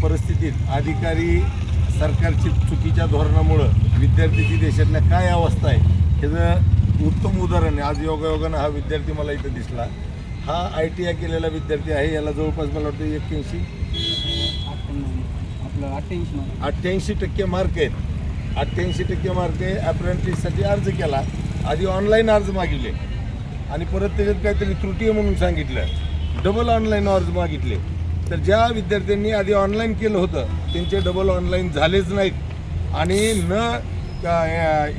परिस्थितीत अधिकारी सरकारची चुकीच्या धोरणामुळं विद्यार्थ्याची देशातल्या काय अवस्था आहे ह्याचं उत्तम उदाहरण आहे. आज योगायोगानं हा विद्यार्थी मला इथं दिसला. हा ITI केलेला विद्यार्थी आहे. याला जवळपास मला वाटतं 88% मार्क आहेत. 88% मार्क आहे. अप्रेंटिससाठी अर्ज केला. आधी ऑनलाईन अर्ज मागितले आणि परत त्याच्यात काहीतरी त्रुटी आहे म्हणून सांगितलं. डबल ऑनलाईन अर्ज मागितले. तर ज्या विद्यार्थ्यांनी आधी ऑनलाईन केलं होतं त्यांचे डबल ऑनलाईन झालेच नाहीत आणि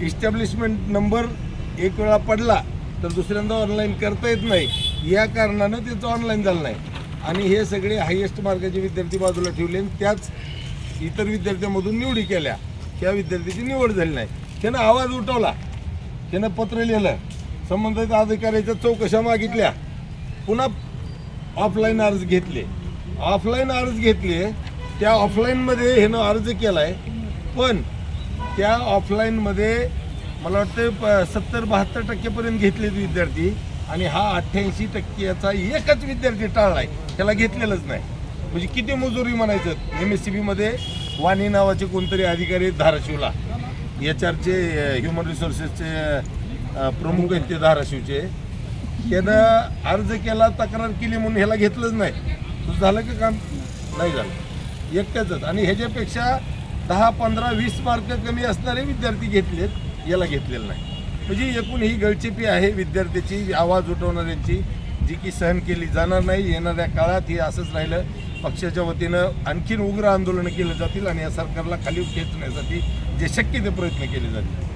इस्टॅब्लिशमेंट नंबर एक वेळा पडला तर दुसऱ्यांदा ऑनलाईन करता येत नाही. या कारणानं त्याचं ऑनलाईन झालं नाही आणि हे सगळे हायेस्ट मार्काचे विद्यार्थी बाजूला ठेवले आणि त्याच इतर विद्यार्थ्यांमधून निवडी केल्या. त्या विद्यार्थ्याची निवड झाली नाही. त्यानं आवाज उठवला, त्यानं पत्र लिहिलं, संबंधित अधिकाऱ्याच्या चौकशा मागितल्या, पुन्हा ऑफलाईन अर्ज घेतले. त्या ऑफलाईनमध्ये ह्यानं अर्ज केला आहे. पण त्या ऑफलाईनमध्ये मला वाटतं 70-72% घेतलेत विद्यार्थी आणि हा 88%चा एकच विद्यार्थी टाळला आहे. त्याला घेतलेलंच नाही. म्हणजे किती मजुरी म्हणायचं. MSCBमध्ये वाणी नावाचे कोणतरी अधिकारी आहेत धाराशिवला, HRचे ह्युमन रिसोर्सेसचे प्रमुख आहेत ते धाराशिवचे. त्यानं अर्ज केला, तक्रार केली म्हणून ह्याला घेतलंच नाही. तुझं झालं का काम? नाही झालं. एकट्याच आणि ह्याच्यापेक्षा 10, 15, 20 मार्क कमी असणारे विद्यार्थी घेतलेत, याला घेतलेलं नाही. म्हणजे एकूण ही गळचेपी आहे विद्यार्थ्याची, आवाज उठवणाऱ्यांची, जी की सहन केली जाणार नाही. येणाऱ्या काळात हे असंच राहिलं पक्षाच्या वतीनं आणखीन उग्र आंदोलनं केले जातील आणि या सरकारला खाली खेचण्यासाठी जे शक्य ते प्रयत्न केले जातील.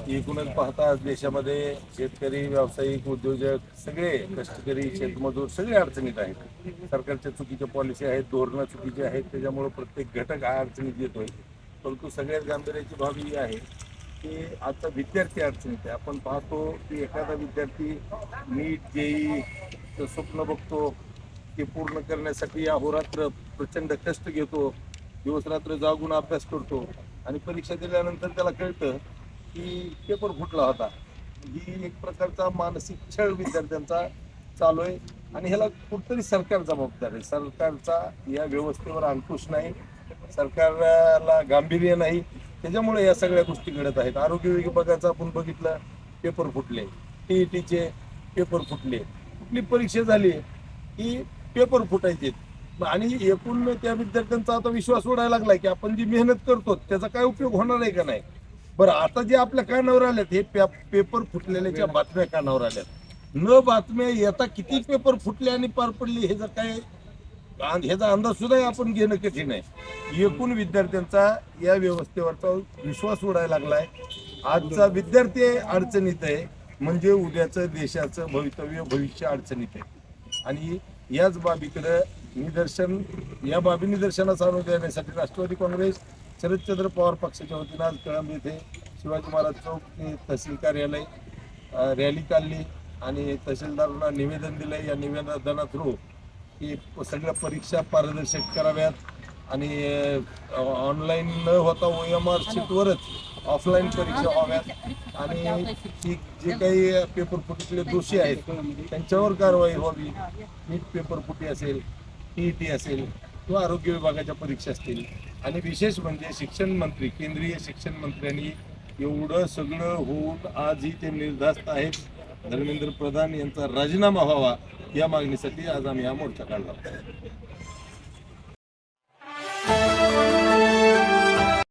एकूणच पाहता आज देशामध्ये शेतकरी, व्यावसायिक, उद्योजक, सगळे कष्टकरी, शेतमजूर सगळे अडचणीत आहेत. सरकारच्या चुकीच्या पॉलिसी आहेत, धोरणं चुकीची आहेत, त्याच्यामुळे प्रत्येक घटक हा अडचणीत येतोय. परंतु सगळ्यात गांभीर्याची बाब ही आहे की आता विद्यार्थी अडचणीत आहे. आपण पाहतो की एखादा विद्यार्थी नीट JEE स्वप्न बघतो, ते पूर्ण करण्यासाठी अहोरात्र प्रचंड कष्ट घेतो, दिवसरात्र जागून अभ्यास करतो आणि परीक्षा दिल्यानंतर त्याला कळतं की पेपर फुटला होता. ही एक प्रकारचा मानसिक छळ विद्यार्थ्यांचा चालू आहे आणि ह्याला कुठतरी सरकार जबाबदार आहे. सरकारचा या व्यवस्थेवर अंकुश नाही, सरकारला गांभीर्य नाही, त्याच्यामुळे या सगळ्या गोष्टी घडत आहेत. आरोग्य विभागाचं आपण बघितलं, पेपर फुटले, TETचे पेपर फुटले, कुठली परीक्षा झाली की पेपर फुटायचे आणि एकूण त्या विद्यार्थ्यांचा आता विश्वास उडायला लागलाय की आपण जी मेहनत करतो त्याचा काय उपयोग होणार आहे का नाही. बरं, आता जे आपल्या कानावर आल्यात हे पेपर फुटलेल्याच्या बातम्या कानावर आल्यात. न बातम्या येता किती पेपर फुटले आणि पार पडले ह्याचा अंदाज सुद्धा आपण घेणं कठीण आहे. एकूण विद्यार्थ्यांचा या व्यवस्थेवरचा विश्वास उडायला लागलाय. आजचा विद्यार्थी अडचणीत आहे म्हणजे उद्याचं देशाचं भविष्य अडचणीत आहे आणि याच बाबीकडे या बाबी निदर्शनास आणून देण्यासाठी राष्ट्रवादी काँग्रेस शरदचंद्र पवार पक्षाच्या वतीनं आज कळंब येथे शिवाजी महाराज चौक तहसील कार्यालय रॅली काढली आणि तहसीलदारांना निवेदन दिलं. या निवेदना थ्रू की सगळ्या परीक्षा पारदर्शक कराव्यात आणि ऑनलाईन न होता OMR शीटवरच ऑफलाईन परीक्षा व्हाव्यात आणि जे काही पेपर फुटीतले दोषी आहेत त्यांच्यावर कारवाई व्हावी. नीट पेपर फुटी असेल, TET असेल किंवा आरोग्य विभागाच्या परीक्षा असतील आणि विशेष म्हणजे शिक्षण मंत्री, केंद्रीय शिक्षण मंत्र्यांनी एवढं सगळं होऊन आजही ते निर्धास्त आहेत. धर्मेंद्र प्रधान यांचा राजीनामा व्हावा या मागणीसाठी आज आम्ही हा मोर्चा काढला.